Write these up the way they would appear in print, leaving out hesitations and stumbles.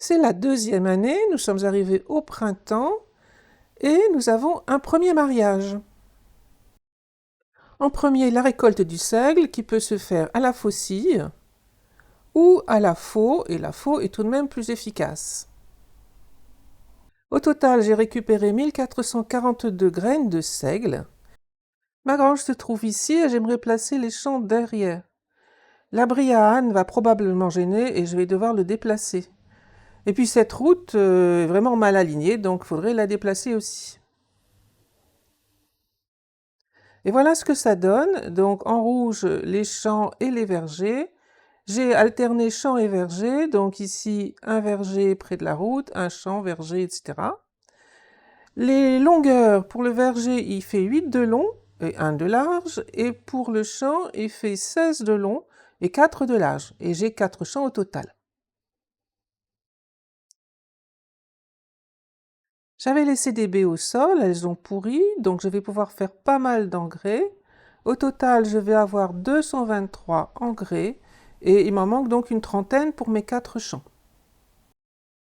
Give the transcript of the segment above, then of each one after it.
C'est la deuxième année, nous sommes arrivés au printemps et nous avons un premier mariage. En premier, la récolte du seigle qui peut se faire à la faucille ou à la faux, et la faux est tout de même plus efficace. Au total, j'ai récupéré 1442 graines de seigle. Ma grange se trouve ici et j'aimerais placer les champs derrière. L'abri à âne va probablement gêner et je vais devoir le déplacer. Et puis cette route est vraiment mal alignée, donc il faudrait la déplacer aussi. Et voilà ce que ça donne. Donc en rouge, les champs et les vergers. J'ai alterné champs et vergers. Donc ici, un verger près de la route, un champ, verger, etc. Les longueurs, pour le verger, il fait 8 de long et 1 de large. Et pour le champ, il fait 16 de long et 4 de large. Et j'ai 4 champs au total. J'avais laissé des baies au sol, elles ont pourri, donc je vais pouvoir faire pas mal d'engrais. Au total, je vais avoir 223 engrais et il m'en manque donc une trentaine pour mes 4 champs.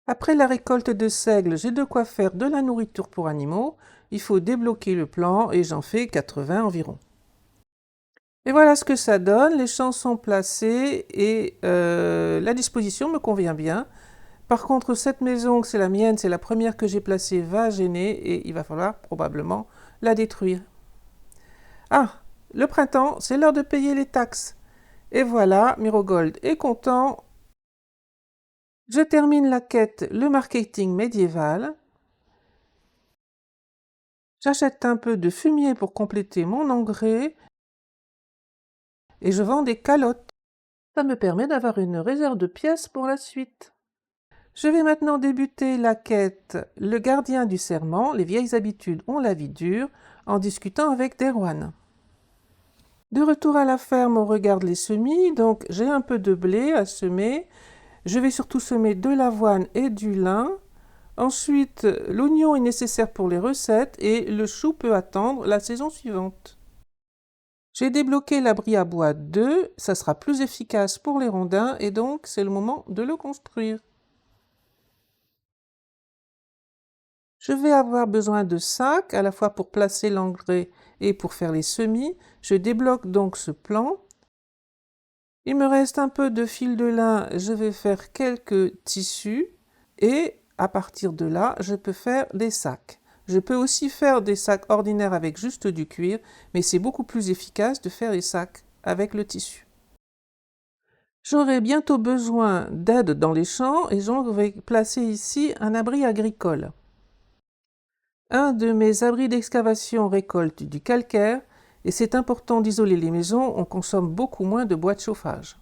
Après la récolte de seigle, j'ai de quoi faire de la nourriture pour animaux. Il faut débloquer le plan et j'en fais 80 environ. Et voilà ce que ça donne, les champs sont placés et la disposition me convient bien. Par contre, cette maison, c'est la mienne, c'est la première que j'ai placée, va gêner et il va falloir probablement la détruire. Ah, le printemps, c'est l'heure de payer les taxes. Et voilà, Mirogold est content. Je termine la quête, le marketing médiéval. J'achète un peu de fumier pour compléter mon engrais. Et je vends des calottes. Ça me permet d'avoir une réserve de pièces pour la suite. Je vais maintenant débuter la quête Le gardien du serment, les vieilles habitudes ont la vie dure, en discutant avec Derwan. De retour à la ferme, on regarde les semis, donc j'ai un peu de blé à semer. Je vais surtout semer de l'avoine et du lin. Ensuite, l'oignon est nécessaire pour les recettes et le chou peut attendre la saison suivante. J'ai débloqué l'abri à bois 2, ça sera plus efficace pour les rondins et donc c'est le moment de le construire. Je vais avoir besoin de sacs, à la fois pour placer l'engrais et pour faire les semis. Je débloque donc ce plan. Il me reste un peu de fil de lin, je vais faire quelques tissus et à partir de là, je peux faire des sacs. Je peux aussi faire des sacs ordinaires avec juste du cuir, mais c'est beaucoup plus efficace de faire les sacs avec le tissu. J'aurai bientôt besoin d'aide dans les champs et je vais placer ici un abri agricole. Un de mes abris d'excavation récolte du calcaire et c'est important d'isoler les maisons, on consomme beaucoup moins de bois de chauffage.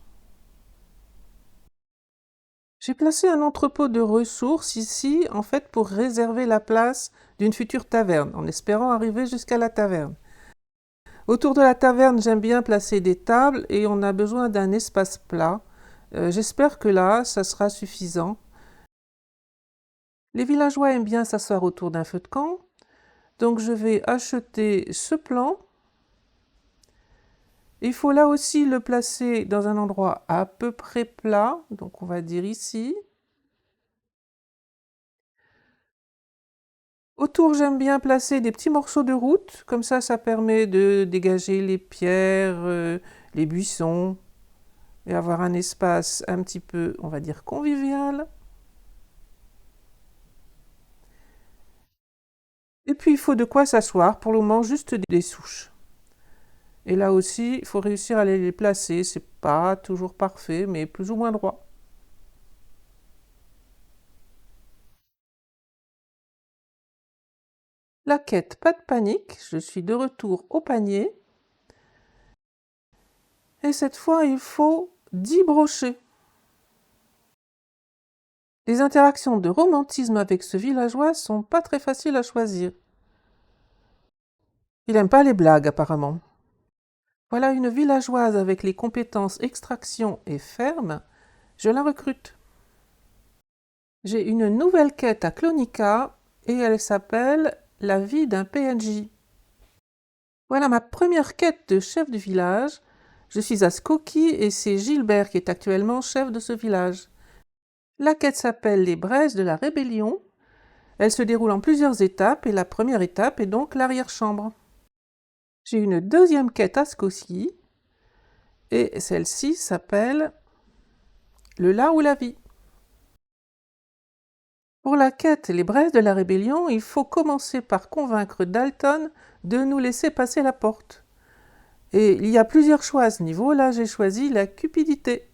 J'ai placé un entrepôt de ressources ici, en fait, pour réserver la place d'une future taverne, en espérant arriver jusqu'à la taverne. Autour de la taverne, j'aime bien placer des tables et on a besoin d'un espace plat. J'espère que là, ça sera suffisant. Les villageois aiment bien s'asseoir autour d'un feu de camp, donc je vais acheter ce plan. Il faut là aussi le placer dans un endroit à peu près plat, donc on va dire ici. Autour, j'aime bien placer des petits morceaux de route, comme ça permet de dégager les pierres, les buissons, et avoir un espace un petit peu, on va dire, convivial. Et puis, il faut de quoi s'asseoir, pour le moment, juste des souches. Et là aussi, il faut réussir à les placer, c'est pas toujours parfait, mais plus ou moins droit. La quête, pas de panique, je suis de retour au panier. Et cette fois, il faut 10 brochets. Les interactions de romantisme avec ce villageois sont pas très faciles à choisir. Il n'aime pas les blagues, apparemment. Voilà une villageoise avec les compétences extraction et ferme. Je la recrute. J'ai une nouvelle quête à Clonica et elle s'appelle La vie d'un PNJ. Voilà ma première quête de chef du village. Je suis à Skokie et c'est Gilbert qui est actuellement chef de ce village. La quête s'appelle les braises de la rébellion. Elle se déroule en plusieurs étapes et la première étape est donc l'arrière-chambre. J'ai une deuxième quête à ce coup-ci et celle-ci s'appelle le lard ou la vie. Pour la quête les braises de la rébellion, il faut commencer par convaincre Dalton de nous laisser passer la porte. Et il y a plusieurs choix à ce niveau, là j'ai choisi la cupidité.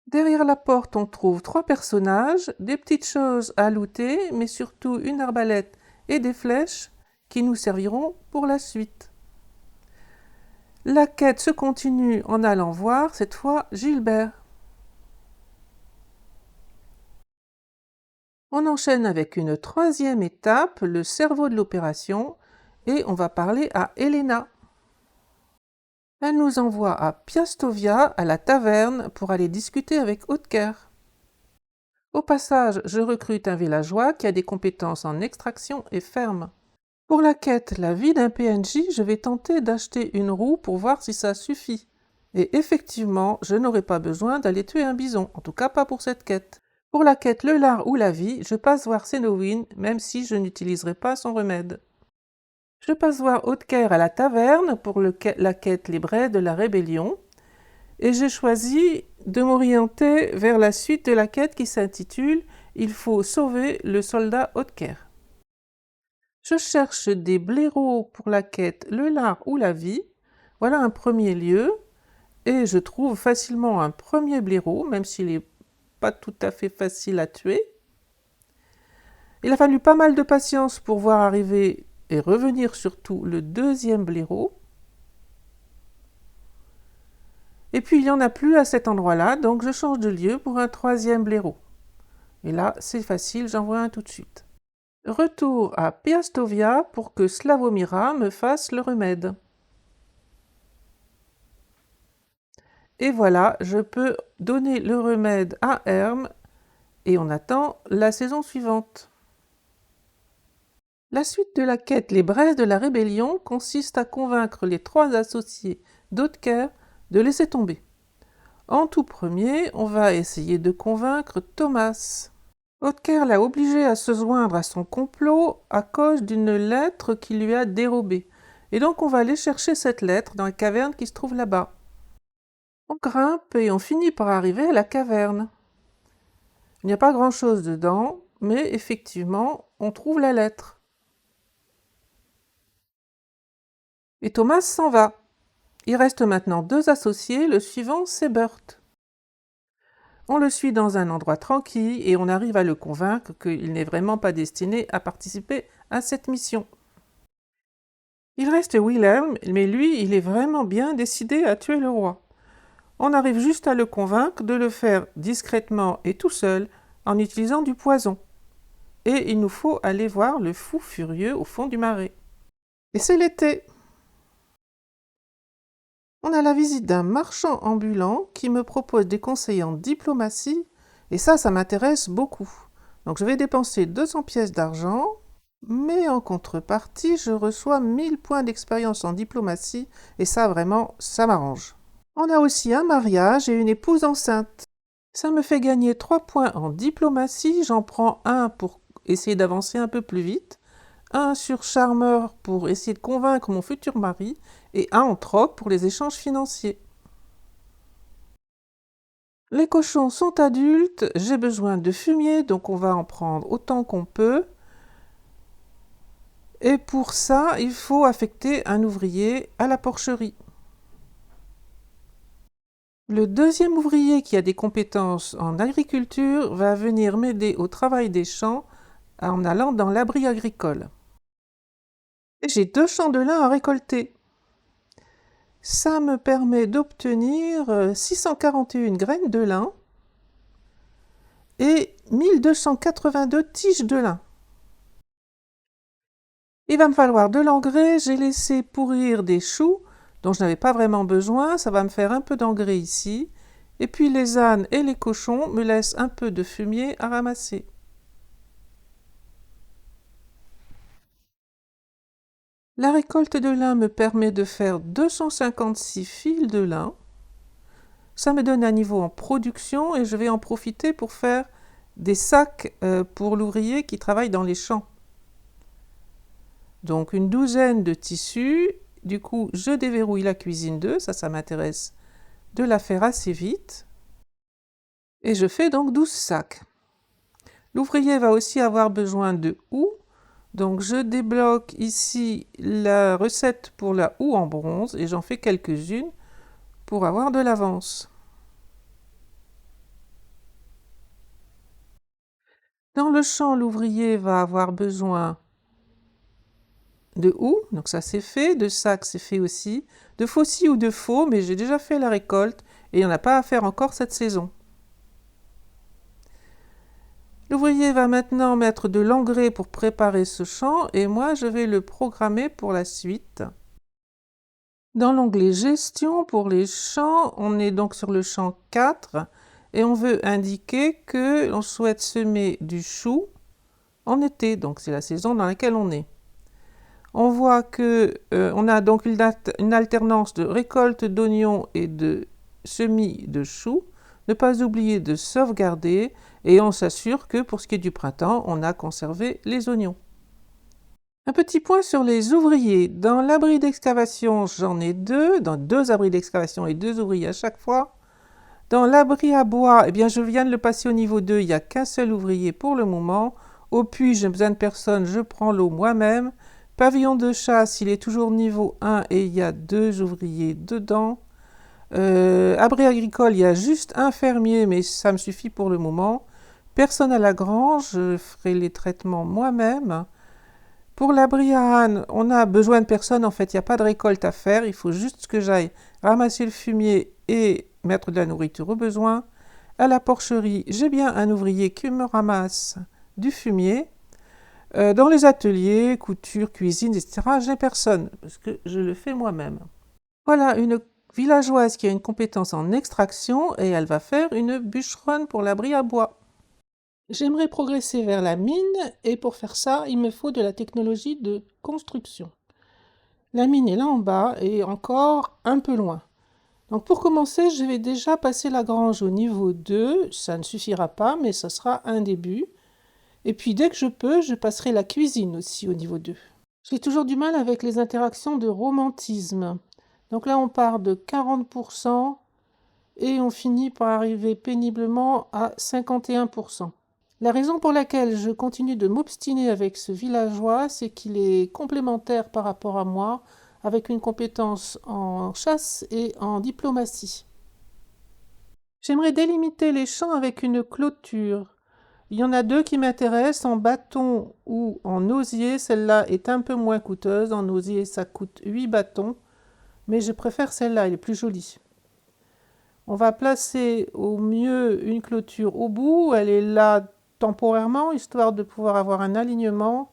Derrière la porte, on trouve 3 personnages, des petites choses à looter, mais surtout une arbalète et des flèches qui nous serviront pour la suite. La quête se continue en allant voir, cette fois, Gilbert. On enchaîne avec une troisième étape, le cerveau de l'opération, et on va parler à Elena. Elle nous envoie à Piastovia, à la taverne, pour aller discuter avec Oetker. Au passage, je recrute un villageois qui a des compétences en extraction et ferme. Pour la quête La vie d'un PNJ, je vais tenter d'acheter une roue pour voir si ça suffit. Et effectivement, je n'aurai pas besoin d'aller tuer un bison, en tout cas pas pour cette quête. Pour la quête Le lard ou la vie, je passe voir Senowin, même si je n'utiliserai pas son remède. Je passe voir Oetker à la taverne pour la quête Les braises de la rébellion, et j'ai choisi de m'orienter vers la suite de la quête qui s'intitule « Il faut sauver le soldat Oetker ». Je cherche des blaireaux pour la quête Le lard ou la vie. Voilà un premier lieu, et je trouve facilement un premier blaireau, même s'il n'est pas tout à fait facile à tuer. Il a fallu pas mal de patience pour voir arriver et revenir surtout le deuxième blaireau. Et puis il n'y en a plus à cet endroit-là, donc je change de lieu pour un troisième blaireau. Et là, c'est facile, j'en vois un tout de suite. Retour à Piastovia pour que Slavomira me fasse le remède. Et voilà, je peux donner le remède à Herm et on attend la saison suivante. La suite de la quête Les braises de la rébellion consiste à convaincre les 3 associés d'Oetker de laisser tomber. En tout premier, on va essayer de convaincre Thomas. Oetker l'a obligé à se joindre à son complot à cause d'une lettre qu'il lui a dérobée. Et donc on va aller chercher cette lettre dans la caverne qui se trouve là-bas. On grimpe et on finit par arriver à la caverne. Il n'y a pas grand-chose dedans, mais effectivement, on trouve la lettre. Et Thomas s'en va. Il reste maintenant 2 associés, le suivant c'est Burt. On le suit dans un endroit tranquille et on arrive à le convaincre qu'il n'est vraiment pas destiné à participer à cette mission. Il reste Wilhelm, mais lui, il est vraiment bien décidé à tuer le roi. On arrive juste à le convaincre de le faire discrètement et tout seul en utilisant du poison. Et il nous faut aller voir le fou furieux au fond du marais. Et c'est l'été. On a la visite d'un marchand ambulant qui me propose des conseils en diplomatie, et ça m'intéresse beaucoup. Donc je vais dépenser 200 pièces d'argent, mais en contrepartie, je reçois 1000 points d'expérience en diplomatie, et ça vraiment, ça m'arrange. On a aussi un mariage et une épouse enceinte. Ça me fait gagner 3 points en diplomatie, j'en prends un pour essayer d'avancer un peu plus vite, un sur charmeur pour essayer de convaincre mon futur mari, et un en troc pour les échanges financiers. Les cochons sont adultes, j'ai besoin de fumier, donc on va en prendre autant qu'on peut. Et pour ça, il faut affecter un ouvrier à la porcherie. Le deuxième ouvrier qui a des compétences en agriculture va venir m'aider au travail des champs en allant dans l'abri agricole. Et j'ai 2 champs de lin à récolter. Ça me permet d'obtenir 641 graines de lin et 1282 tiges de lin. Il va me falloir de l'engrais, j'ai laissé pourrir des choux dont je n'avais pas vraiment besoin, ça va me faire un peu d'engrais ici, et puis les ânes et les cochons me laissent un peu de fumier à ramasser. La récolte de lin me permet de faire 256 fils de lin. Ça me donne un niveau en production et je vais en profiter pour faire des sacs pour l'ouvrier qui travaille dans les champs. Donc une douzaine de tissus. Du coup, je déverrouille la cuisine 2, ça m'intéresse de la faire assez vite. Et je fais donc 12 sacs. L'ouvrier va aussi avoir besoin de houx. Donc je débloque ici la recette pour la houe en bronze et j'en fais quelques-unes pour avoir de l'avance. Dans le champ, l'ouvrier va avoir besoin de houx, donc ça c'est fait, de sacs c'est fait aussi, de faucilles ou de faux, mais j'ai déjà fait la récolte et il n'y en a pas à faire encore cette saison. L'ouvrier va maintenant mettre de l'engrais pour préparer ce champ et moi je vais le programmer pour la suite. Dans l'onglet Gestion pour les champs, on est donc sur le champ 4 et on veut indiquer que l'on souhaite semer du chou en été, donc c'est la saison dans laquelle on est. On voit que on a donc une alternance de récolte d'oignons et de semis de choux. Ne pas oublier de sauvegarder et on s'assure que pour ce qui est du printemps, on a conservé les oignons. Un petit point sur les ouvriers. Dans l'abri d'excavation, j'en ai deux, dans 2 abris d'excavation et 2 ouvriers à chaque fois. Dans l'abri à bois, eh bien, je viens de le passer au niveau 2, il n'y a qu'un seul ouvrier pour le moment. Au puits, j'ai besoin de personne, je prends l'eau moi-même. Pavillon de chasse, il est toujours niveau 1 et il y a 2 ouvriers dedans. Abri agricole, il y a juste un fermier, mais ça me suffit pour le moment. Personne à la grange, je ferai les traitements moi-même. Pour l'abri à âne, on a besoin de personne, en fait, il n'y a pas de récolte à faire, il faut juste que j'aille ramasser le fumier et mettre de la nourriture au besoin. À la porcherie, j'ai bien un ouvrier qui me ramasse du fumier. Dans les ateliers, couture, cuisine, etc., j'ai personne, parce que je le fais moi-même. Voilà une villageoise qui a une compétence en extraction et elle va faire une bûcheronne pour l'abri à bois. J'aimerais progresser vers la mine et pour faire ça, il me faut de la technologie de construction. La mine est là en bas et encore un peu loin. Donc pour commencer, je vais déjà passer la grange au niveau 2. Ça ne suffira pas, mais ça sera un début. Et puis dès que je peux, je passerai la cuisine aussi au niveau 2. J'ai toujours du mal avec les interactions de romantisme. Donc là, on part de 40% et on finit par arriver péniblement à 51%. La raison pour laquelle je continue de m'obstiner avec ce villageois, c'est qu'il est complémentaire par rapport à moi, avec une compétence en chasse et en diplomatie. J'aimerais délimiter les champs avec une clôture. Il y en a 2 qui m'intéressent, en bâton ou en osier. Celle-là est un peu moins coûteuse. En osier, ça coûte 8 bâtons, mais je préfère celle-là, elle est plus jolie. On va placer au mieux une clôture au bout. Elle est là temporairement, histoire de pouvoir avoir un alignement.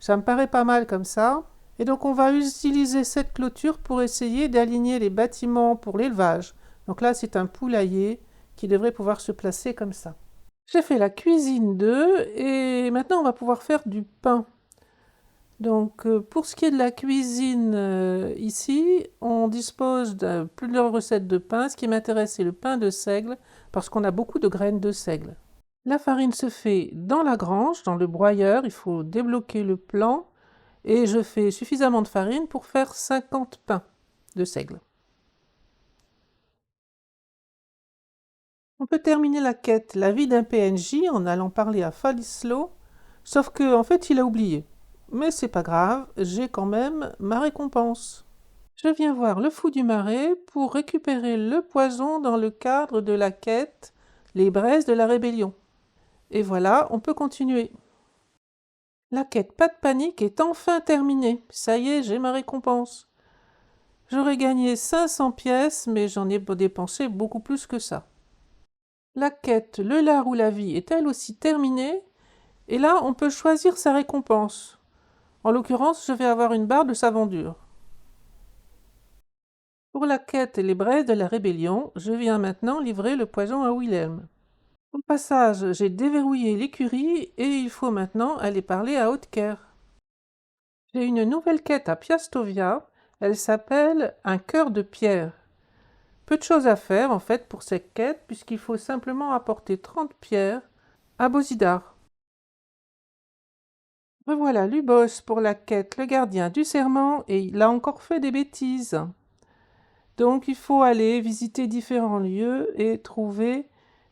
Ça me paraît pas mal comme ça. Et donc on va utiliser cette clôture pour essayer d'aligner les bâtiments pour l'élevage. Donc là c'est un poulailler qui devrait pouvoir se placer comme ça. J'ai fait la cuisine 2 et maintenant on va pouvoir faire du pain. Donc pour ce qui est de la cuisine ici, on dispose de plusieurs recettes de pain. Ce qui m'intéresse c'est le pain de seigle parce qu'on a beaucoup de graines de seigle. La farine se fait dans la grange, dans le broyeur. Il faut débloquer le plan. Et je fais suffisamment de farine pour faire 50 pains de seigle. On peut terminer la quête La vie d'un PNJ en allant parler à Falislo, sauf que en fait il a oublié. Mais c'est pas grave, j'ai quand même ma récompense. Je viens voir le fou du marais pour récupérer le poison dans le cadre de la quête Les braises de la rébellion. Et voilà, on peut continuer. La quête Pas de panique est enfin terminée. Ça y est, j'ai ma récompense. J'aurais gagné 500 pièces, mais j'en ai dépensé beaucoup plus que ça. La quête Le lard ou la vie est elle aussi terminée, et là on peut choisir sa récompense. En l'occurrence, je vais avoir une barre de savon dur. Pour la quête Les braises de la rébellion, je viens maintenant livrer le poison à Wilhelm. Au passage, j'ai déverrouillé l'écurie et il faut maintenant aller parler à Hautecare. J'ai une nouvelle quête à Piastovia. Elle s'appelle un cœur de pierre. Peu de choses à faire en fait pour cette quête puisqu'il faut simplement apporter 30 pierres à Bozidar. Revoilà Lubos pour la quête Le gardien du serment et il a encore fait des bêtises. Donc il faut aller visiter différents lieux et trouver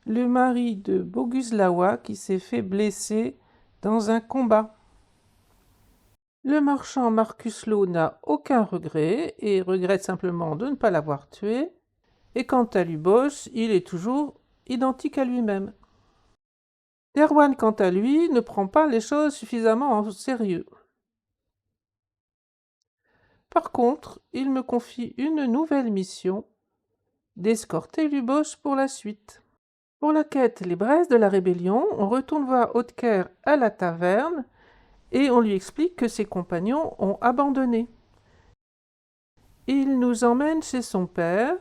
le mari de Boguslawa qui s'est fait blesser dans un combat. Le marchand Marcus Lowe n'a aucun regret et regrette simplement de ne pas l'avoir tué. Et quant à Lubos, il est toujours identique à lui-même. Derwan, quant à lui, ne prend pas les choses suffisamment au sérieux. Par contre, il me confie une nouvelle mission, d'escorter Lubos pour la suite. Pour la quête Les braises de la rébellion, on retourne voir Oetker à la taverne et on lui explique que ses compagnons ont abandonné. Il nous emmène chez son père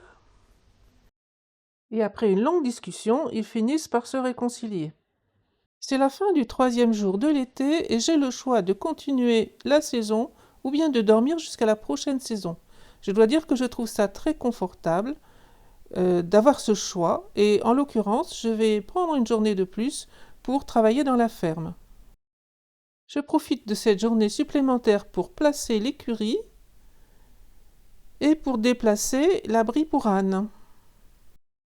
et après une longue discussion, ils finissent par se réconcilier. C'est la fin du 3e jour de l'été et j'ai le choix de continuer la saison ou bien de dormir jusqu'à la prochaine saison. Je dois dire que je trouve ça très confortable d'avoir ce choix et en l'occurrence, je vais prendre une journée de plus pour travailler dans la ferme. Je profite de cette journée supplémentaire pour placer l'écurie et pour déplacer l'abri pour âne.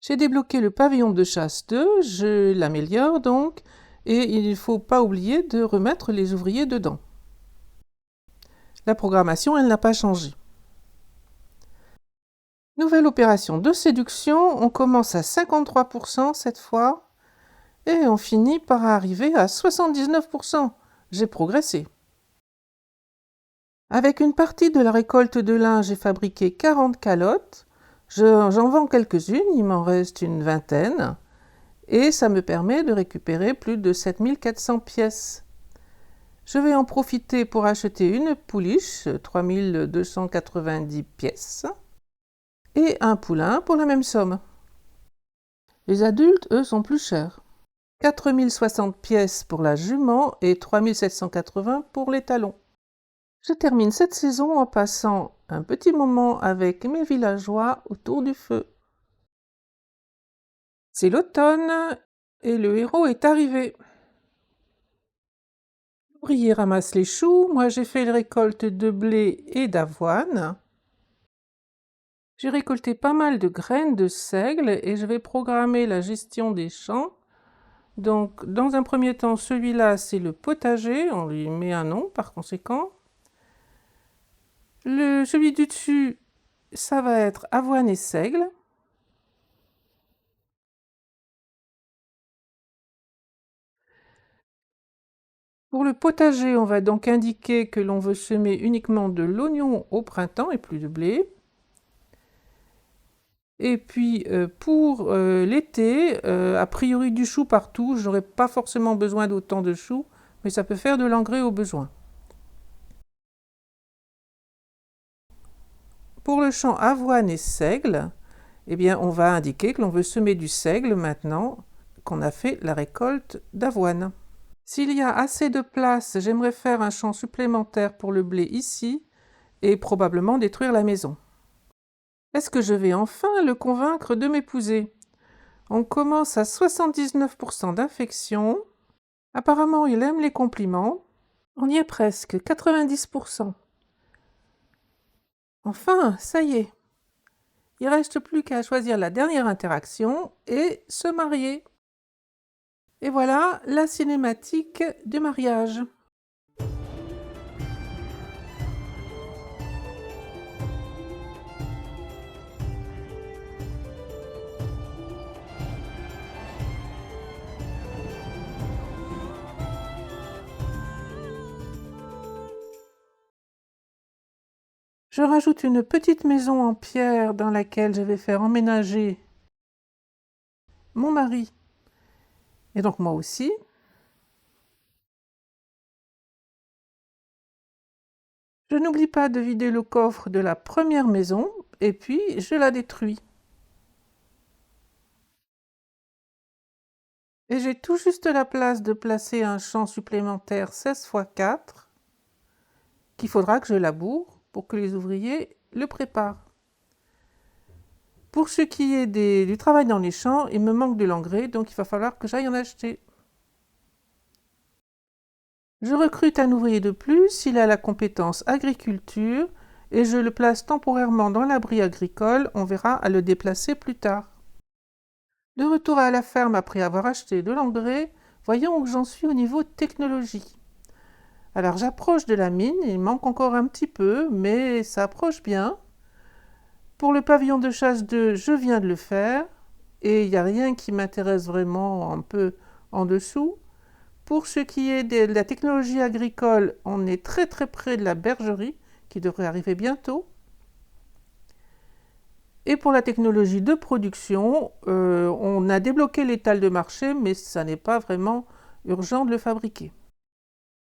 J'ai débloqué le pavillon de chasse 2, je l'améliore donc, et il ne faut pas oublier de remettre les ouvriers dedans. La programmation, elle n'a pas changé. Nouvelle opération de séduction, on commence à 53% cette fois, et on finit par arriver à 79%. J'ai progressé. Avec une partie de la récolte de lin, j'ai fabriqué 40 calottes. J'en vends quelques-unes, il m'en reste une vingtaine. Et ça me permet de récupérer plus de 7400 pièces. Je vais en profiter pour acheter une pouliche, 3290 pièces, et un poulain pour la même somme. Les adultes, eux, sont plus chers. 4060 pièces pour la jument et 3780 pour les talons. Je termine cette saison en passant un petit moment avec mes villageois autour du feu. C'est l'automne et le héros est arrivé. L'ouvrier ramasse les choux, moi j'ai fait une récolte de blé et d'avoine. J'ai récolté pas mal de graines de seigle et je vais programmer la gestion des champs. Donc dans un premier temps, celui-là c'est le potager, on lui met un nom par conséquent. Celui du dessus, ça va être avoine et seigle. Pour le potager, on va donc indiquer que l'on veut semer uniquement de l'oignon au printemps et plus de blé. Et puis pour l'été, a priori du chou partout, je n'aurai pas forcément besoin d'autant de choux, mais ça peut faire de l'engrais au besoin. Pour le champ avoine et seigle, eh bien on va indiquer que l'on veut semer du seigle maintenant qu'on a fait la récolte d'avoine. S'il y a assez de place, j'aimerais faire un champ supplémentaire pour le blé ici et probablement détruire la maison. Est-ce que je vais enfin le convaincre de m'épouser? On commence à 79% d'infection. Apparemment, il aime les compliments. On y est presque, 90%. Enfin, ça y est. Il reste plus qu'à choisir la dernière interaction et se marier. Et voilà la cinématique du mariage. Je rajoute une petite maison en pierre dans laquelle je vais faire emménager mon mari et donc moi aussi. Je n'oublie pas de vider le coffre de la première maison et puis je la détruis. Et j'ai tout juste la place de placer un champ supplémentaire 16 x 4 qu'il faudra que je laboure pour que les ouvriers le préparent. Pour ce qui est du travail dans les champs, il me manque de l'engrais, donc il va falloir que j'aille en acheter. Je recrute un ouvrier de plus, il a la compétence agriculture et je le place temporairement dans l'abri agricole, on verra à le déplacer plus tard. De retour à la ferme après avoir acheté de l'engrais, voyons où j'en suis au niveau technologie. Alors j'approche de la mine, il manque encore un petit peu, mais ça approche bien. Pour le pavillon de chasse 2, je viens de le faire, et il n'y a rien qui m'intéresse vraiment un peu en dessous. Pour ce qui est de la technologie agricole, on est très très près de la bergerie, qui devrait arriver bientôt. Et pour la technologie de production, on a débloqué l'étal de marché, mais ça n'est pas vraiment urgent de le fabriquer.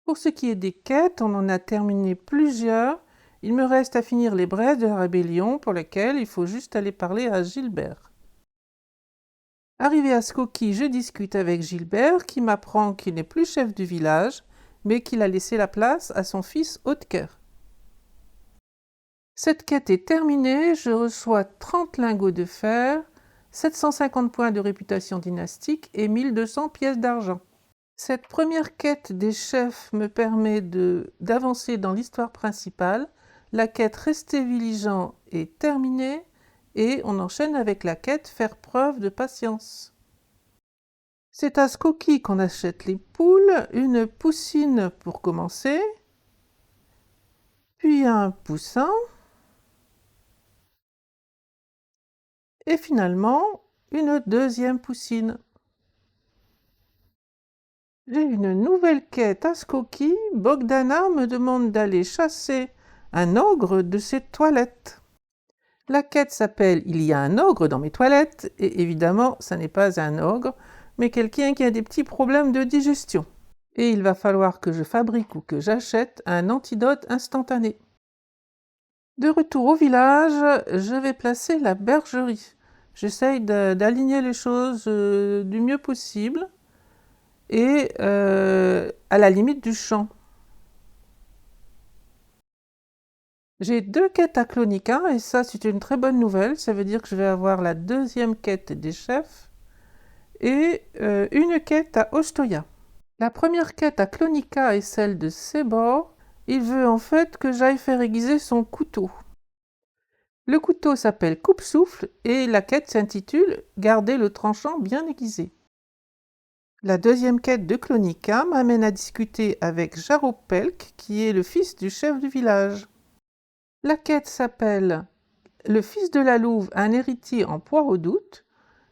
Pour ce qui est des quêtes, on en a terminé plusieurs. Il me reste à finir les braises de la rébellion, pour lesquelles il faut juste aller parler à Gilbert. Arrivé à Skokie, je discute avec Gilbert, qui m'apprend qu'il n'est plus chef du village, mais qu'il a laissé la place à son fils Hautker. Cette quête est terminée, je reçois 30 lingots de fer, 750 points de réputation dynastique et 1200 pièces d'argent. Cette première quête des chefs me permet d'avancer dans l'histoire principale. La quête Rester vigilant est terminée et on enchaîne avec la quête Faire preuve de patience. C'est à Skokie qu'on achète les poules, une poussine pour commencer, puis un poussin, et finalement une deuxième poussine. J'ai une nouvelle quête à Skokie. Bogdana me demande d'aller chasser un ogre de ses toilettes. La quête s'appelle Il y a un ogre dans mes toilettes, et évidemment, ça n'est pas un ogre, mais quelqu'un qui a des petits problèmes de digestion. Et il va falloir que je fabrique ou que j'achète un antidote instantané. De retour au village, je vais placer la bergerie. J'essaye d'aligner les choses du mieux possible et à la limite du champ. J'ai 2 quêtes à Clonica et ça c'est une très bonne nouvelle. Ça veut dire que je vais avoir la deuxième quête des chefs et une quête à Ostoya. La première quête à Clonica est celle de Sebor. Il veut en fait que j'aille faire aiguiser son couteau. Le couteau s'appelle Coupe-souffle et la quête s'intitule Garder le tranchant bien aiguisé. La deuxième quête de Clonica m'amène à discuter avec Jaropelk, qui est le fils du chef du village. La quête s'appelle Le fils de la louve, un héritier en poire au doute,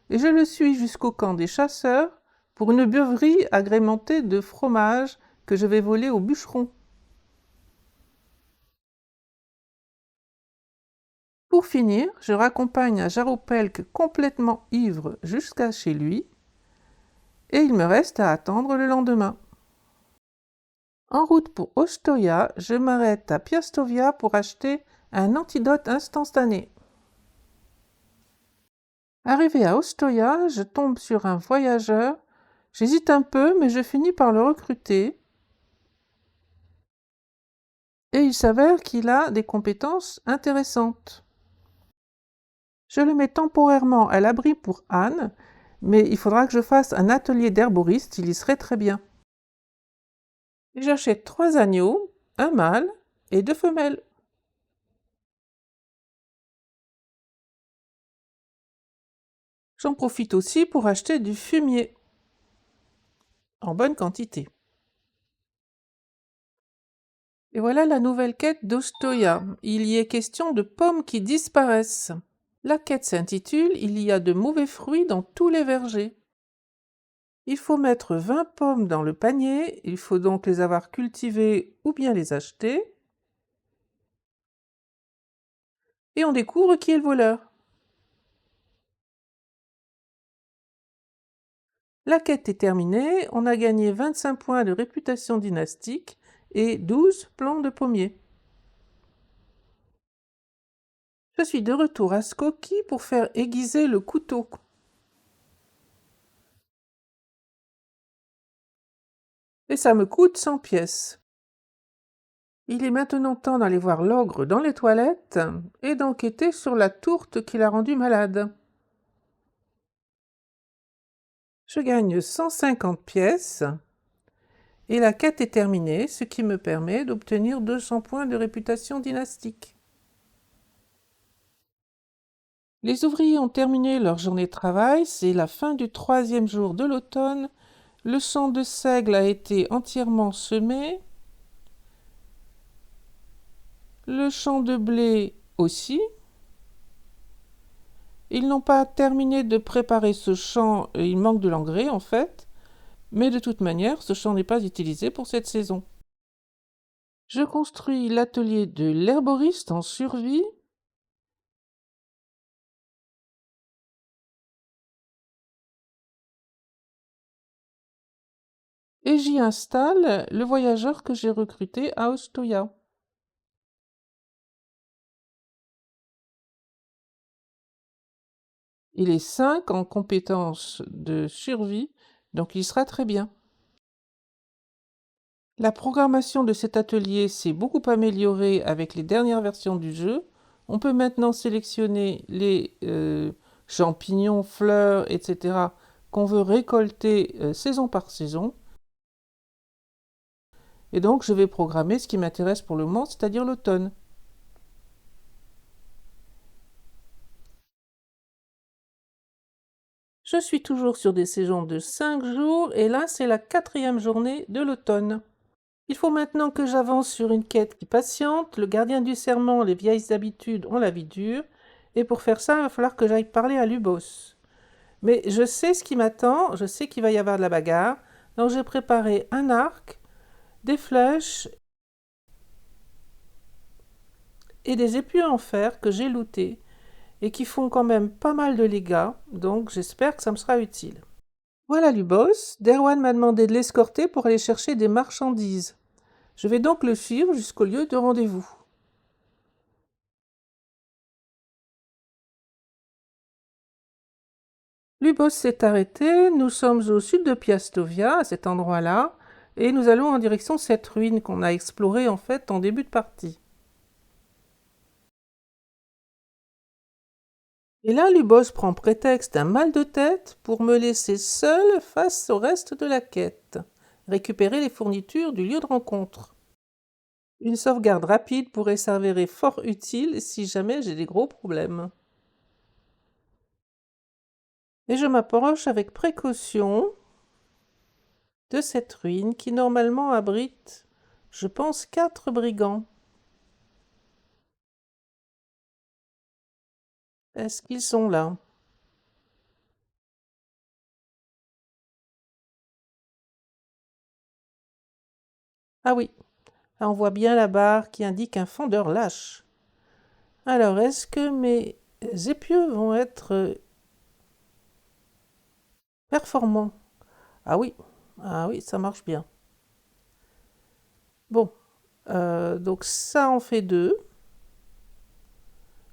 et je le suis jusqu'au camp des chasseurs pour une beuverie agrémentée de fromage que je vais voler au bûcheron. Pour finir, je raccompagne à Jaropelk complètement ivre jusqu'à chez lui, et il me reste à attendre le lendemain. En route pour Ostoya, je m'arrête à Piastovia pour acheter un antidote instantané. Arrivé à Ostoya, je tombe sur un voyageur. J'hésite un peu, mais je finis par le recruter. Et il s'avère qu'il a des compétences intéressantes. Je le mets temporairement à l'abri pour Anne, mais il faudra que je fasse un atelier d'herboriste, il y serait très bien. Et j'achète 3 agneaux, un mâle et 2 femelles. J'en profite aussi pour acheter du fumier, en bonne quantité. Et voilà la nouvelle quête d'Ostoya. Il y est question de pommes qui disparaissent. La quête s'intitule Il y a de mauvais fruits dans tous les vergers. Il faut mettre 20 pommes dans le panier, il faut donc les avoir cultivées ou bien les acheter. Et on découvre qui est le voleur. La quête est terminée, on a gagné 25 points de réputation dynastique et 12 plants de pommier. Je suis de retour à Skokie pour faire aiguiser le couteau. Et ça me coûte 100 pièces. Il est maintenant temps d'aller voir l'ogre dans les toilettes et d'enquêter sur la tourte qui l'a rendu malade. Je gagne 150 pièces et la quête est terminée, ce qui me permet d'obtenir 200 points de réputation dynastique. Les ouvriers ont terminé leur journée de travail, c'est la fin du 3e jour de l'automne. Le champ de seigle a été entièrement semé. Le champ de blé aussi. Ils n'ont pas terminé de préparer ce champ, il manque de l'engrais en fait, mais de toute manière, ce champ n'est pas utilisé pour cette saison. Je construis l'atelier de l'herboriste en survie. Et j'y installe le voyageur que j'ai recruté à Ostoya. Il est 5 en compétences de survie, donc il sera très bien. La programmation de cet atelier s'est beaucoup améliorée avec les dernières versions du jeu. On peut maintenant sélectionner les champignons, fleurs, etc. qu'on veut récolter saison par saison. Et donc je vais programmer ce qui m'intéresse pour le moment, c'est-à-dire l'automne. Je suis toujours sur des saisons de 5 jours et là c'est la 4e journée de l'automne. Il faut maintenant que j'avance sur une quête qui patiente. Le gardien du serment, les vieilles habitudes ont la vie dure. Et pour faire ça, il va falloir que j'aille parler à Lubos. Mais je sais ce qui m'attend, je sais qu'il va y avoir de la bagarre. Donc j'ai préparé un arc, des flèches et des épieux en fer que j'ai lootés et qui font quand même pas mal de dégâts. Donc j'espère que ça me sera utile. Voilà Lubos, Derwan m'a demandé de l'escorter pour aller chercher des marchandises. Je vais donc le suivre jusqu'au lieu de rendez-vous. Lubos s'est arrêté, nous sommes au sud de Piastovia, à cet endroit-là, et nous allons en direction de cette ruine qu'on a explorée en fait en début de partie. Et là, Lubos prend prétexte d'un mal de tête pour me laisser seul face au reste de la quête, récupérer les fournitures du lieu de rencontre. Une sauvegarde rapide pourrait s'avérer fort utile si jamais j'ai des gros problèmes. Et je m'approche avec précaution de cette ruine qui normalement abrite, je pense, 4 brigands. Est-ce qu'ils sont là? Ah oui, là on voit bien la barre qui indique un fendeur lâche. Alors, est-ce que mes épieux vont être performants? Ah oui, ça marche bien. Bon, donc ça en fait 2.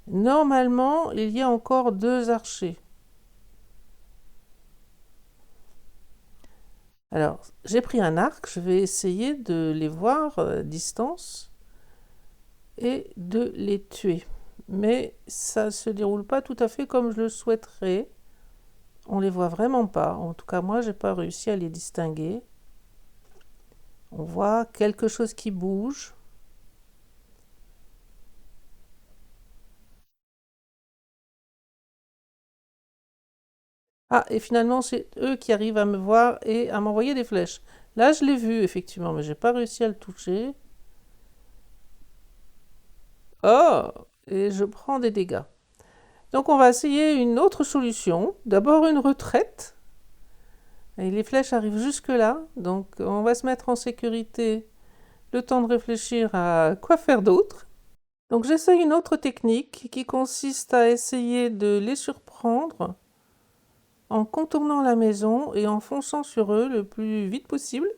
Normalement, il y a encore 2 archers. Alors, j'ai pris un arc, je vais essayer de les voir à distance et de les tuer. Mais ça ne se déroule pas tout à fait comme je le souhaiterais. On les voit vraiment pas. En tout cas, moi, j'ai pas réussi à les distinguer. On voit quelque chose qui bouge. Ah, et finalement, c'est eux qui arrivent à me voir et à m'envoyer des flèches. Là, je l'ai vu, effectivement, mais j'ai pas réussi à le toucher. Oh! Et je prends des dégâts. Donc, on va essayer une autre solution. D'abord, une retraite. Et les flèches arrivent jusque-là. Donc, on va se mettre en sécurité le temps de réfléchir à quoi faire d'autre. Donc, j'essaye une autre technique qui consiste à essayer de les surprendre en contournant la maison et en fonçant sur eux le plus vite possible.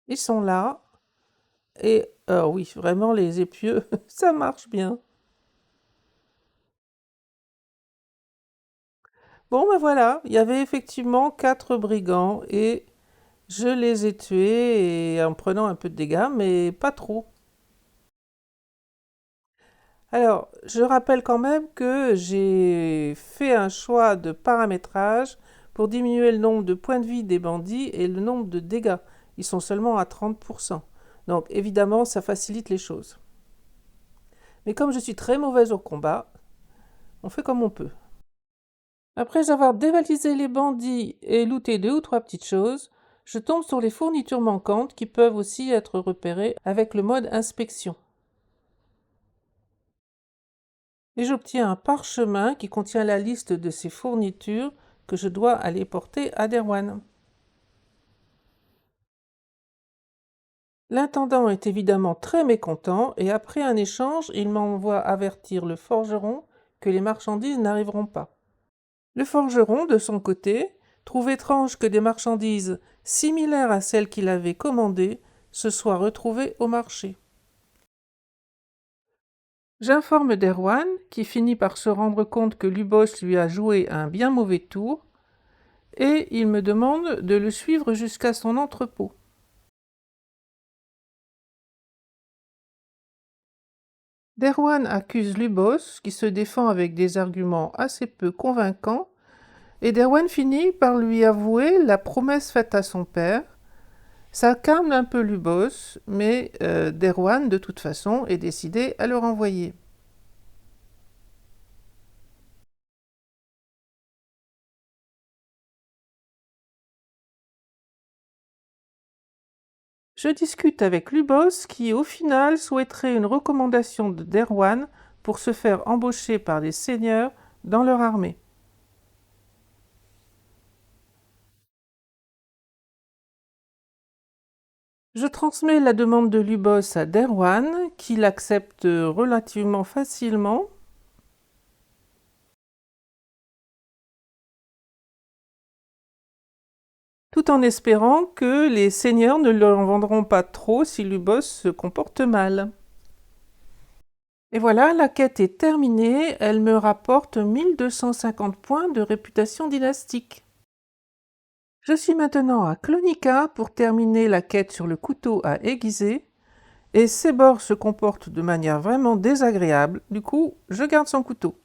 Ils sont là. Et oui, vraiment, les épieux, ça marche bien. Bon, ben voilà, il y avait effectivement 4 brigands et je les ai tués en prenant un peu de dégâts, mais pas trop. Alors, je rappelle quand même que j'ai fait un choix de paramétrage pour diminuer le nombre de points de vie des bandits et le nombre de dégâts. Ils sont seulement à 30%. Donc évidemment, ça facilite les choses. Mais comme je suis très mauvaise au combat, on fait comme on peut. Après avoir dévalisé les bandits et looté 2 ou 3 petites choses, je tombe sur les fournitures manquantes qui peuvent aussi être repérées avec le mode inspection. Et j'obtiens un parchemin qui contient la liste de ces fournitures que je dois aller porter à Derwan. L'intendant est évidemment très mécontent et après un échange, il m'envoie avertir le forgeron que les marchandises n'arriveront pas. Le forgeron, de son côté, trouve étrange que des marchandises similaires à celles qu'il avait commandées se soient retrouvées au marché. J'informe Derwan, qui finit par se rendre compte que Lubos lui a joué un bien mauvais tour, et il me demande de le suivre jusqu'à son entrepôt. Derwan accuse Lubos, qui se défend avec des arguments assez peu convaincants, et Derwan finit par lui avouer la promesse faite à son père. Ça calme un peu Lubos, mais Derwan, de toute façon, est décidé à le renvoyer. Je discute avec Lubos qui, au final, souhaiterait une recommandation de Derwan pour se faire embaucher par les seigneurs dans leur armée. Je transmets la demande de Lubos à Derwan, qui l'accepte relativement facilement. Tout en espérant que les seigneurs ne leur en vendront pas trop si Lubos se comporte mal. Et voilà, la quête est terminée, elle me rapporte 1250 points de réputation dynastique. Je suis maintenant à Clonica pour terminer la quête sur le couteau à aiguiser, et Sébor se comporte de manière vraiment désagréable, du coup je garde son couteau.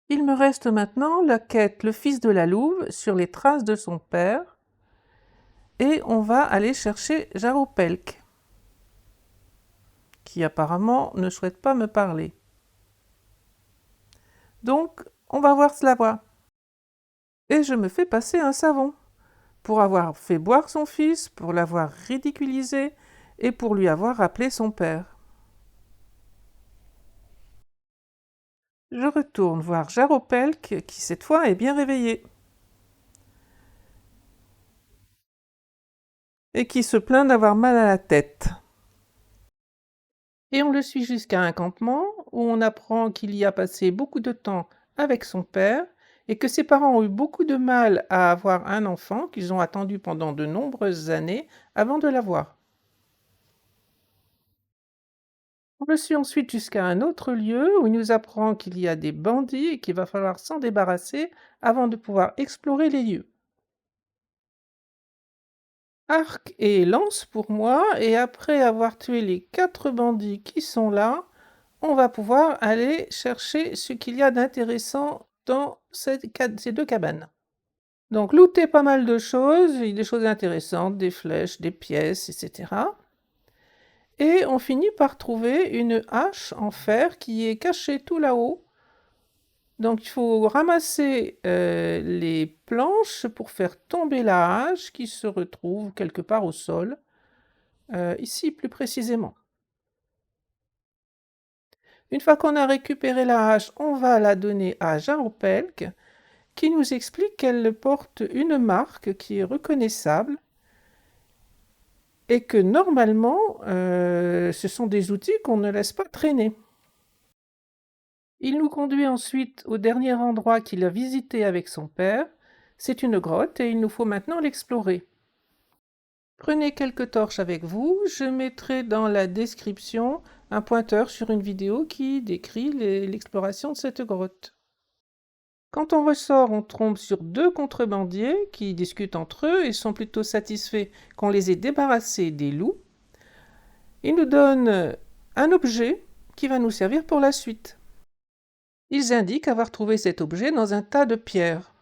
Il me reste maintenant la quête Le Fils de la Louve sur les traces de son père, et on va aller chercher Jaropelk, qui apparemment ne souhaite pas me parler. Donc, on va voir cela va. Et je me fais passer un savon, pour avoir fait boire son fils, pour l'avoir ridiculisé, et pour lui avoir rappelé son père. Je retourne voir Jaropelk, qui cette fois est bien réveillé, et qui se plaint d'avoir mal à la tête. Et on le suit jusqu'à un campement où on apprend qu'il y a passé beaucoup de temps avec son père et que ses parents ont eu beaucoup de mal à avoir un enfant qu'ils ont attendu pendant de nombreuses années avant de l'avoir. On le suit ensuite jusqu'à un autre lieu où il nous apprend qu'il y a des bandits et qu'il va falloir s'en débarrasser avant de pouvoir explorer les lieux. Arc et lance pour moi, et après avoir tué les 4 bandits qui sont là, on va pouvoir aller chercher ce qu'il y a d'intéressant dans ces 2 cabanes. Donc looter pas mal de choses, il y a des choses intéressantes, des flèches, des pièces, etc. Et on finit par trouver une hache en fer qui est cachée tout là-haut. Donc il faut ramasser les planches pour faire tomber la hache qui se retrouve quelque part au sol, ici plus précisément. Une fois qu'on a récupéré la hache, on va la donner à Jaropelk, qui nous explique qu'elle porte une marque qui est reconnaissable et que normalement, ce sont des outils qu'on ne laisse pas traîner. Il nous conduit ensuite au dernier endroit qu'il a visité avec son père. C'est une grotte et il nous faut maintenant l'explorer. Prenez quelques torches avec vous, je mettrai dans la description un pointeur sur une vidéo qui décrit l'exploration de cette grotte. Quand on ressort, on tombe sur deux contrebandiers qui discutent entre eux et sont plutôt satisfaits qu'on les ait débarrassés des loups. Ils nous donnent un objet qui va nous servir pour la suite. Ils indiquent avoir trouvé cet objet dans un tas de pierres.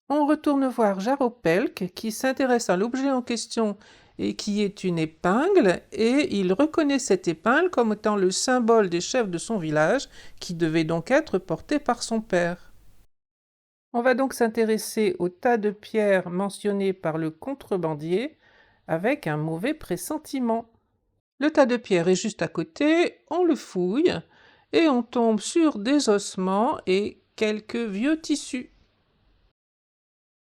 On retourne voir Jaropelk qui s'intéresse à l'objet en question et qui est une épingle, et il reconnaît cette épingle comme étant le symbole des chefs de son village, qui devait donc être porté par son père. On va donc s'intéresser au tas de pierres mentionné par le contrebandier avec un mauvais pressentiment. Le tas de pierres est juste à côté, on le fouille et on tombe sur des ossements et quelques vieux tissus.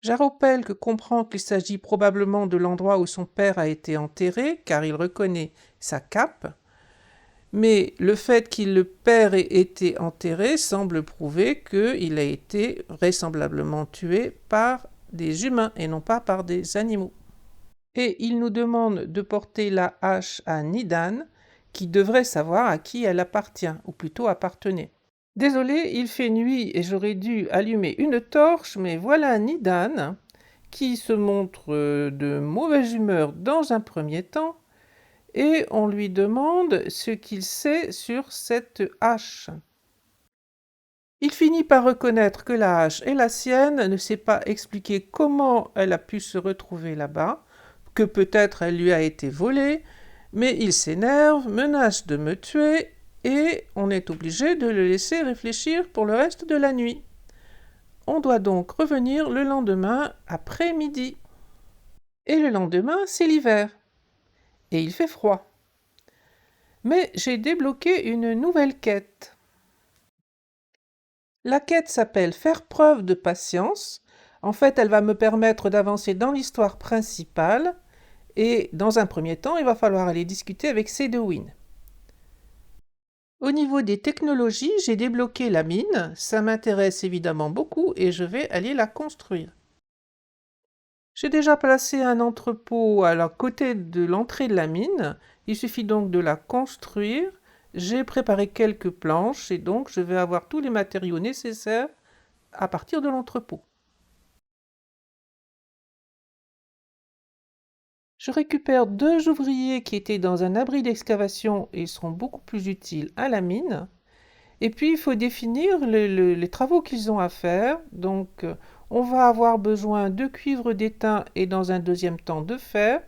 Jaropelk comprend qu'il s'agit probablement de l'endroit où son père a été enterré, car il reconnaît sa cape, mais le fait qu'il le père ait été enterré semble prouver qu'il a été vraisemblablement tué par des humains et non pas par des animaux. Et il nous demande de porter la hache à Nidan, qui devrait savoir à qui elle appartient, ou plutôt appartenait. Désolé, il fait nuit et j'aurais dû allumer une torche, mais voilà Nidan qui se montre de mauvaise humeur dans un premier temps, et on lui demande ce qu'il sait sur cette hache. Il finit par reconnaître que la hache est la sienne, ne sait pas expliquer comment elle a pu se retrouver là-bas, que peut-être elle lui a été volée, mais il s'énerve, menace de me tuer, et on est obligé de le laisser réfléchir pour le reste de la nuit. On doit donc revenir le lendemain après-midi. Et le lendemain, c'est l'hiver. Et il fait froid. Mais j'ai débloqué une nouvelle quête. La quête s'appelle Faire preuve de patience. En fait, elle va me permettre d'avancer dans l'histoire principale. Et dans un premier temps, il va falloir aller discuter avec Cédowin. Au niveau des technologies, j'ai débloqué la mine. Ça m'intéresse évidemment beaucoup et je vais aller la construire. J'ai déjà placé un entrepôt à la côté de l'entrée de la mine. Il suffit donc de la construire. J'ai préparé quelques planches et donc je vais avoir tous les matériaux nécessaires à partir de l'entrepôt. Je récupère deux ouvriers qui étaient dans un abri d'excavation et seront beaucoup plus utiles à la mine. Et puis, il faut définir les travaux qu'ils ont à faire. Donc, on va avoir besoin de cuivre d'étain et dans un deuxième temps de fer.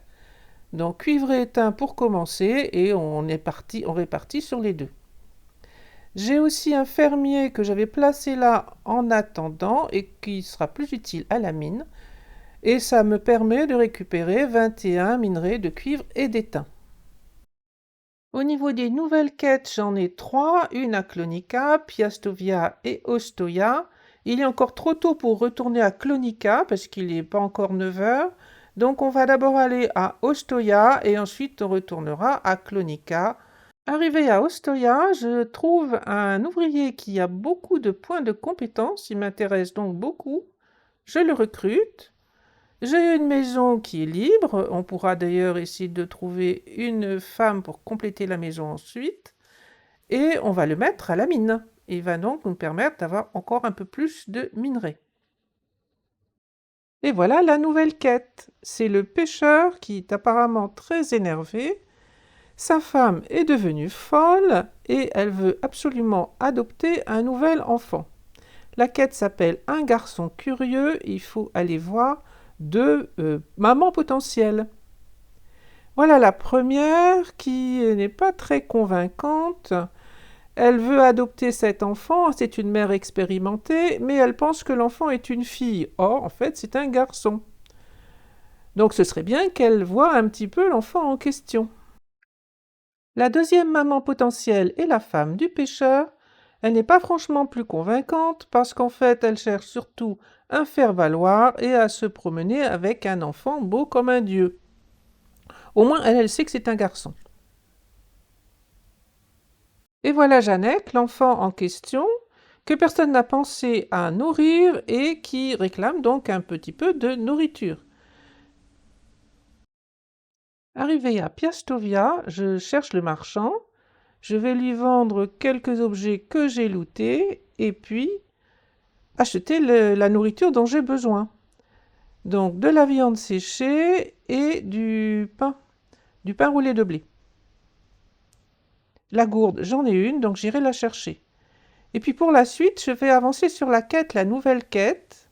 Donc, cuivre et étain pour commencer et on répartit sur les deux. J'ai aussi un fermier que j'avais placé là en attendant et qui sera plus utile à la mine. Et ça me permet de récupérer 21 minerais de cuivre et d'étain. Au niveau des nouvelles quêtes, j'en ai 3, une à Clonica, Piastovia et Ostoia. Il est encore trop tôt pour retourner à Clonica parce qu'il n'est pas encore 9 heures. Donc on va d'abord aller à Ostoia et ensuite on retournera à Clonica. Arrivé à Ostoia, je trouve un ouvrier qui a beaucoup de points de compétence, il m'intéresse donc beaucoup. Je le recrute. J'ai une maison qui est libre. On pourra d'ailleurs essayer de trouver une femme pour compléter la maison ensuite. Et on va le mettre à la mine. Il va donc nous permettre d'avoir encore un peu plus de minerais. Et voilà la nouvelle quête. C'est le pêcheur qui est apparemment très énervé. Sa femme est devenue folle et elle veut absolument adopter un nouvel enfant. La quête s'appelle Un garçon curieux. Il faut aller voir deux mamans potentielles. Voilà la première qui n'est pas très convaincante. Elle veut adopter cet enfant, c'est une mère expérimentée, mais elle pense que l'enfant est une fille. Or, en fait, c'est un garçon. Donc ce serait bien qu'elle voie un petit peu l'enfant en question. La deuxième maman potentielle est la femme du pêcheur. Elle n'est pas franchement plus convaincante parce qu'en fait, elle cherche surtout un faire-valoir et à se promener avec un enfant beau comme un dieu. Au moins, elle sait que c'est un garçon. Et voilà Jeannette, l'enfant en question, que personne n'a pensé à nourrir et qui réclame donc un petit peu de nourriture. Arrivé à Piastovia, je cherche le marchand. Je vais lui vendre quelques objets que j'ai lootés et puis acheter la nourriture dont j'ai besoin. Donc de la viande séchée et du pain roulé de blé. La gourde, j'en ai une, donc j'irai la chercher. Et puis pour la suite, je vais avancer sur la quête, la nouvelle quête,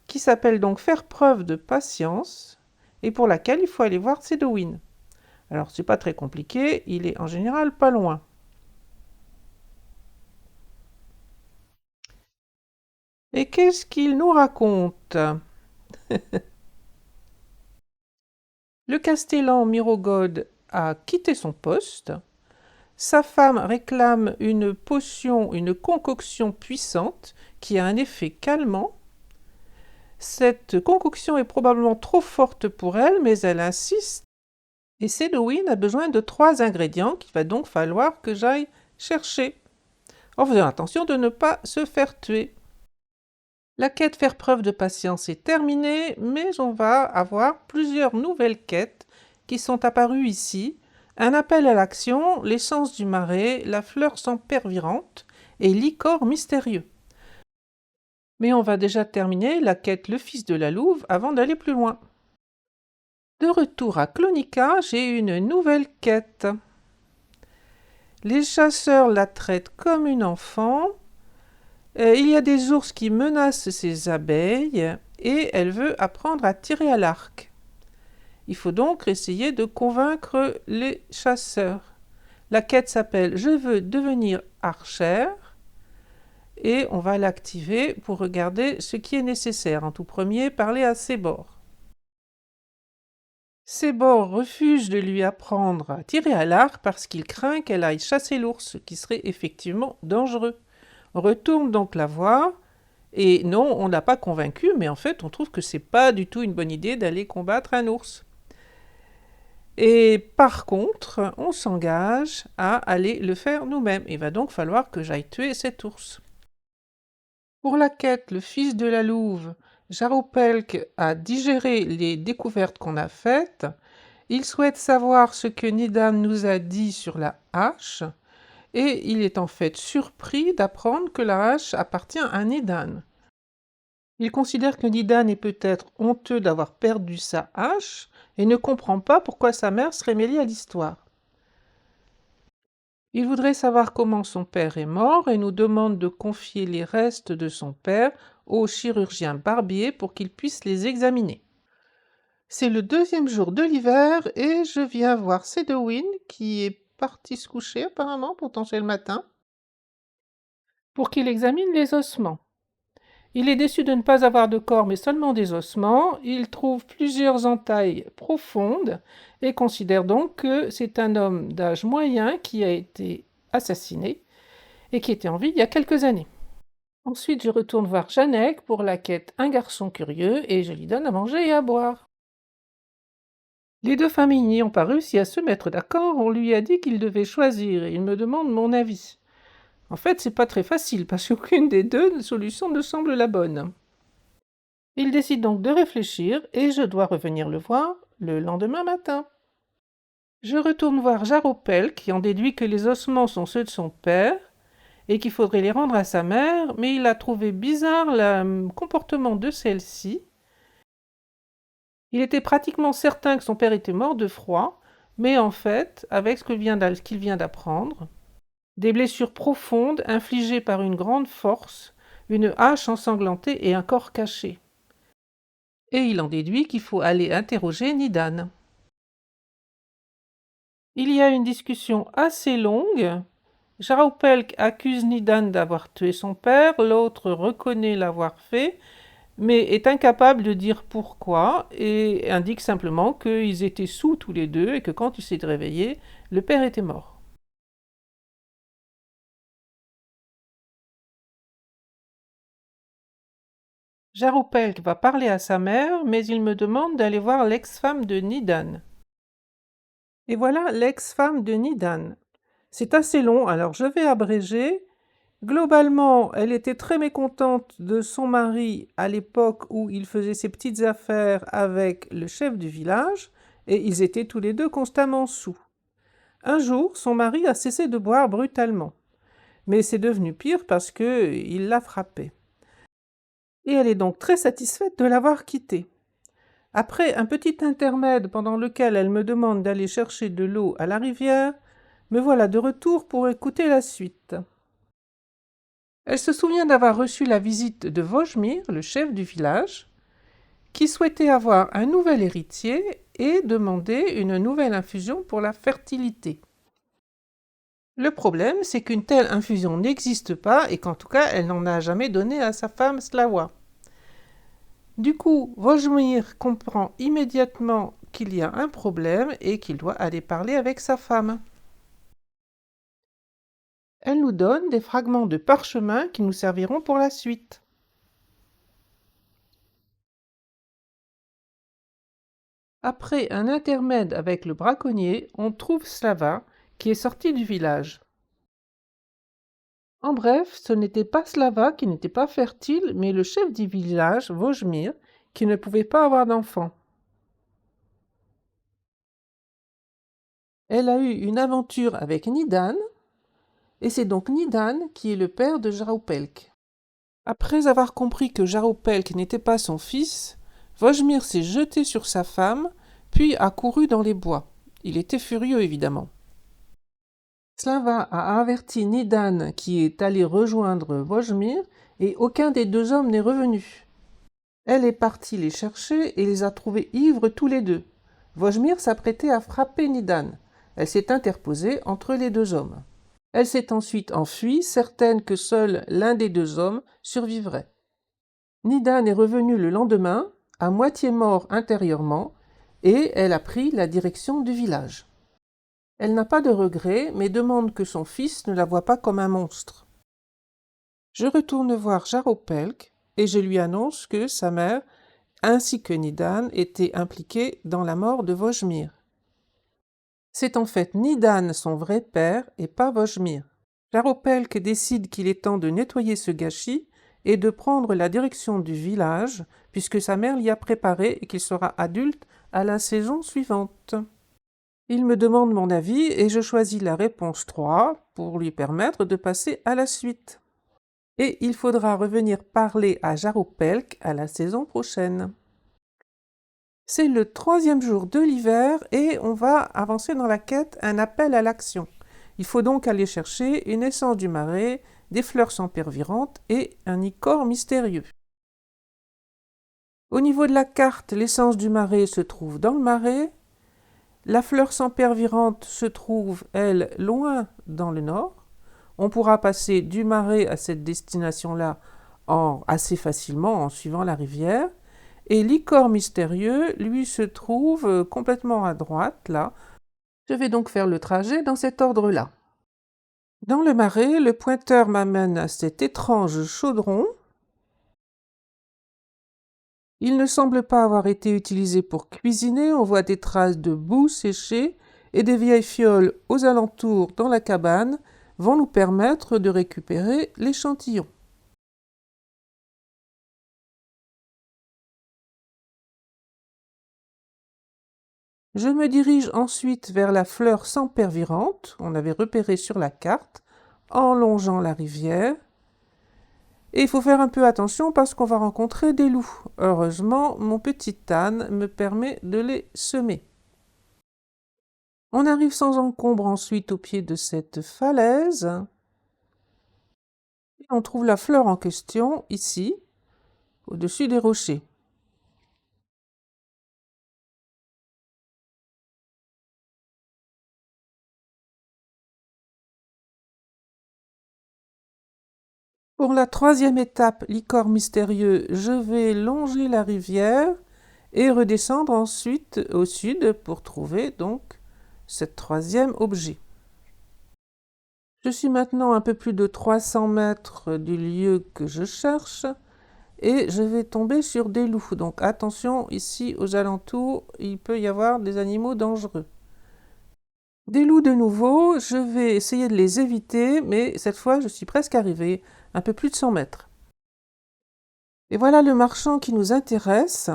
qui s'appelle donc faire preuve de patience, et pour laquelle il faut aller voir Cédowin. Alors c'est pas très compliqué, il est en général pas loin. Et qu'est-ce qu'il nous raconte? Le Castellan Mirogod a quitté son poste. Sa femme réclame une potion, une concoction puissante qui a un effet calmant. Cette concoction est probablement trop forte pour elle, mais elle insiste. Et Cédowin a besoin de 3 ingrédients qu'il va donc falloir que j'aille chercher, en faisant attention de ne pas se faire tuer. La quête faire preuve de patience est terminée, mais on va avoir plusieurs nouvelles quêtes qui sont apparues ici. Un appel à l'action, l'essence du marais, la fleur sempervirente et l'icor mystérieux. Mais on va déjà terminer la quête Le Fils de la Louve avant d'aller plus loin. De retour à Clonica, j'ai une nouvelle quête. Les chasseurs la traitent comme une enfant. Il y a des ours qui menacent ses abeilles et elle veut apprendre à tirer à l'arc. Il faut donc essayer de convaincre les chasseurs. La quête s'appelle « Je veux devenir archère » et on va l'activer pour regarder ce qui est nécessaire. En tout premier, parler à Sébor. Sébor refuse de lui apprendre à tirer à l'arc parce qu'il craint qu'elle aille chasser l'ours, ce qui serait effectivement dangereux. On retourne donc la voir, et non, on ne l'a pas convaincue, mais en fait, on trouve que c'est pas du tout une bonne idée d'aller combattre un ours. Et par contre, on s'engage à aller le faire nous-mêmes. Il va donc falloir que j'aille tuer cet ours. Pour la quête, le fils de la louve, Jaropelk a digéré les découvertes qu'on a faites. Il souhaite savoir ce que Nidan nous a dit sur la hache, et il est en fait surpris d'apprendre que la hache appartient à Nidan. Il considère que Nidan est peut-être honteux d'avoir perdu sa hache et ne comprend pas pourquoi sa mère serait mêlée à l'histoire. Il voudrait savoir comment son père est mort et nous demande de confier les restes de son père au chirurgien barbier pour qu'il puisse les examiner. C'est le 2e jour de l'hiver et je viens voir Cédowin qui est parti se coucher apparemment, pourtant c'est le matin, pour qu'il examine les ossements. Il est déçu de ne pas avoir de corps mais seulement des ossements. Il trouve plusieurs entailles profondes et considère donc que c'est un homme d'âge moyen qui a été assassiné et qui était en vie il y a quelques années. Ensuite, je retourne voir Janek pour la quête Un garçon curieux et je lui donne à manger et à boire. Les 2 familles n'y ont pas réussi à se mettre d'accord, on lui a dit qu'il devait choisir et il me demande mon avis. En fait, c'est pas très facile parce qu'aucune des 2 solutions ne semble la bonne. Il décide donc de réfléchir et je dois revenir le voir le lendemain matin. Je retourne voir Jaropel qui en déduit que les ossements sont ceux de son père et qu'il faudrait les rendre à sa mère, mais il a trouvé bizarre le comportement de celle-ci. Il était pratiquement certain que son père était mort de froid, mais en fait, avec ce qu'il vient d'apprendre, des blessures profondes infligées par une grande force, une hache ensanglantée et un corps caché. Et il en déduit qu'il faut aller interroger Nidan. Il y a une discussion assez longue. Jaropelk accuse Nidan d'avoir tué son père, l'autre reconnaît l'avoir fait, mais est incapable de dire pourquoi et indique simplement qu'ils étaient sous tous les 2 et que quand il s'est réveillé, le père était mort. Jaropelk va parler à sa mère, mais il me demande d'aller voir l'ex-femme de Nidan. Et voilà l'ex-femme de Nidan. C'est assez long, alors je vais abréger. Globalement, elle était très mécontente de son mari à l'époque où il faisait ses petites affaires avec le chef du village, et ils étaient tous les 2 constamment saoul. Un jour, son mari a cessé de boire brutalement. Mais c'est devenu pire parce qu'il l'a frappé. et elle est donc très satisfaite de l'avoir quitté. Après un petit intermède pendant lequel elle me demande d'aller chercher de l'eau à la rivière, me voilà de retour pour écouter la suite. Elle se souvient d'avoir reçu la visite de Vojmir, le chef du village, qui souhaitait avoir un nouvel héritier et demandait une nouvelle infusion pour la fertilité. Le problème, c'est qu'une telle infusion n'existe pas et qu'en tout cas, elle n'en a jamais donné à sa femme Slava. Du coup, Vojmir comprend immédiatement qu'il y a un problème et qu'il doit aller parler avec sa femme. Elle nous donne des fragments de parchemin qui nous serviront pour la suite. Après un intermède avec le braconnier, on trouve Slava qui est sorti du village. En bref, ce n'était pas Slava qui n'était pas fertile, mais le chef du village, Vojmir, qui ne pouvait pas avoir d'enfant. Elle a eu une aventure avec Nidan, et c'est donc Nidan qui est le père de Jaroupelk. Après avoir compris que Jaroupelk n'était pas son fils, Vojmir s'est jeté sur sa femme, puis a couru dans les bois. Il était furieux, évidemment. Slava a averti Nidan qui est allé rejoindre Vojmir, et aucun des deux hommes n'est revenu. Elle est partie les chercher et les a trouvés ivres tous les deux. Vojmir s'apprêtait à frapper Nidan. Elle s'est interposée entre les deux hommes. Elle s'est ensuite enfuie, certaine que seul l'un des deux hommes survivrait. Nidan est revenu le lendemain, à moitié mort intérieurement, et elle a pris la direction du village. Elle n'a pas de regrets, mais demande que son fils ne la voie pas comme un monstre. Je retourne voir Jaropelk et je lui annonce que sa mère ainsi que Nidan étaient impliqués dans la mort de Vojmir. C'est en fait Nidan son vrai père et pas Vojmir. Jaropelk décide qu'il est temps de nettoyer ce gâchis et de prendre la direction du village, puisque sa mère l'y a préparé et qu'il sera adulte à la saison suivante. Il me demande mon avis et je choisis la réponse 3 pour lui permettre de passer à la suite. Et il faudra revenir parler à Jaropelk à la saison prochaine. C'est le 3e jour de l'hiver et on va avancer dans la quête Un appel à l'action. Il faut donc aller chercher une essence du marais, des fleurs sempervirantes et un icor mystérieux. Au niveau de la carte, l'essence du marais se trouve dans le marais. La fleur sempervirante se trouve, elle, loin dans le nord. On pourra passer du marais à cette destination-là assez facilement en suivant la rivière. Et l'icor mystérieux, lui, se trouve complètement à droite, là. Je vais donc faire le trajet dans cet ordre-là. Dans le marais, le pointeur m'amène à cet étrange chaudron. Il ne semble pas avoir été utilisé pour cuisiner, on voit des traces de boue séchée et des vieilles fioles aux alentours dans la cabane vont nous permettre de récupérer l'échantillon. Je me dirige ensuite vers la fleur sempervirante, on avait repéré sur la carte, en longeant la rivière. Et il faut faire un peu attention parce qu'on va rencontrer des loups. Heureusement, mon petit âne me permet de les semer. On arrive sans encombre ensuite au pied de cette falaise. Et on trouve la fleur en question, ici, au-dessus des rochers. Pour la 3e étape, l'icor mystérieux, je vais longer la rivière et redescendre ensuite au sud pour trouver donc cet 3e objet. Je suis maintenant à un peu plus de 300 mètres du lieu que je cherche et je vais tomber sur des loups. Donc attention, ici aux alentours, il peut y avoir des animaux dangereux. Des loups de nouveau, je vais essayer de les éviter, mais cette fois je suis presque arrivée, un peu plus de 100 mètres. Et voilà le marchand qui nous intéresse.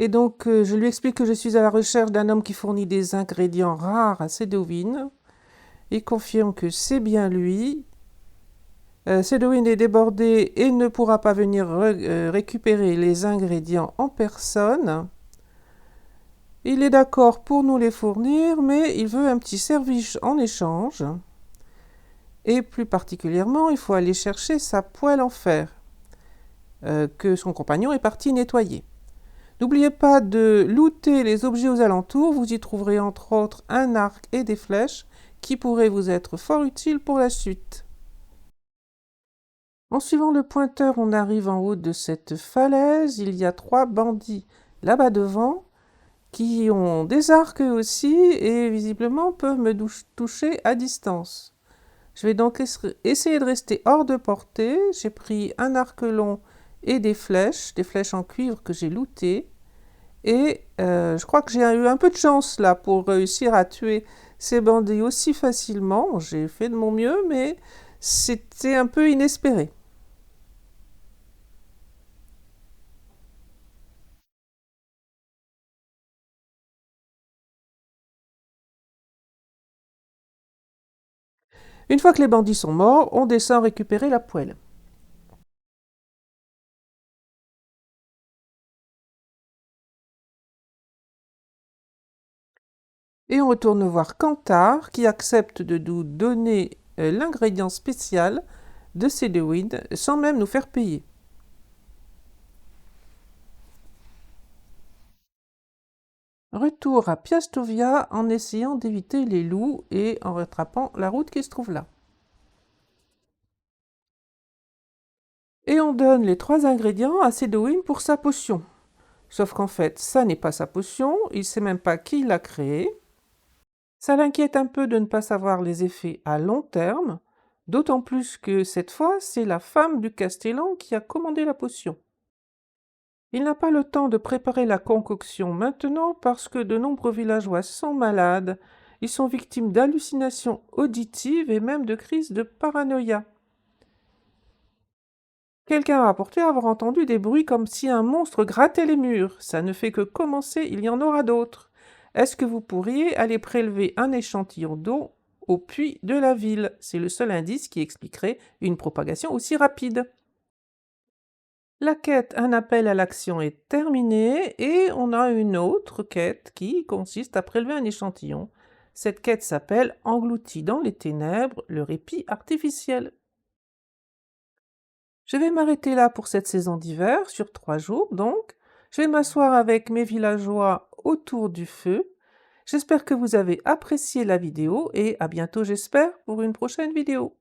Et donc, je lui explique que je suis à la recherche d'un homme qui fournit des ingrédients rares à Cédowin. Il confirme que c'est bien lui. Cédowin est débordé et ne pourra pas venir récupérer les ingrédients en personne. Il est d'accord pour nous les fournir, mais il veut un petit service en échange. Et plus particulièrement, il faut aller chercher sa poêle en fer, que son compagnon est parti nettoyer. N'oubliez pas de looter les objets aux alentours, vous y trouverez entre autres un arc et des flèches qui pourraient vous être fort utiles pour la suite. En suivant le pointeur, on arrive en haut de cette falaise, il y a 3 bandits là-bas devant qui ont des arcs eux aussi et visiblement peuvent me toucher à distance. Je vais donc essayer de rester hors de portée. J'ai pris un arc long et des flèches en cuivre que j'ai lootées. Et je crois que j'ai eu un peu de chance là pour réussir à tuer ces bandits aussi facilement. J'ai fait de mon mieux, mais c'était un peu inespéré. Une fois que les bandits sont morts, on descend récupérer la poêle. Et on retourne voir Kantar qui accepte de nous donner l'ingrédient spécial de Cédowin sans même nous faire payer. Retour à Piastovia en essayant d'éviter les loups et en rattrapant la route qui se trouve là. Et on donne les 3 ingrédients à Cédowin pour sa potion. Sauf qu'en fait, ça n'est pas sa potion, il ne sait même pas qui l'a créée. Ça l'inquiète un peu de ne pas savoir les effets à long terme, d'autant plus que cette fois, c'est la femme du Castellan qui a commandé la potion. Il n'a pas le temps de préparer la concoction maintenant parce que de nombreux villageois sont malades, ils sont victimes d'hallucinations auditives et même de crises de paranoïa. Quelqu'un a rapporté avoir entendu des bruits comme si un monstre grattait les murs. Ça ne fait que commencer, il y en aura d'autres. Est-ce que vous pourriez aller prélever un échantillon d'eau au puits de la ville? C'est le seul indice qui expliquerait une propagation aussi rapide. La quête Un appel à l'action est terminée et on a une autre quête qui consiste à prélever un échantillon. Cette quête s'appelle Englouti dans les ténèbres, le répit artificiel. Je vais m'arrêter là pour cette saison d'hiver, sur 3 jours donc. Je vais m'asseoir avec mes villageois autour du feu. J'espère que vous avez apprécié la vidéo et à bientôt j'espère pour une prochaine vidéo.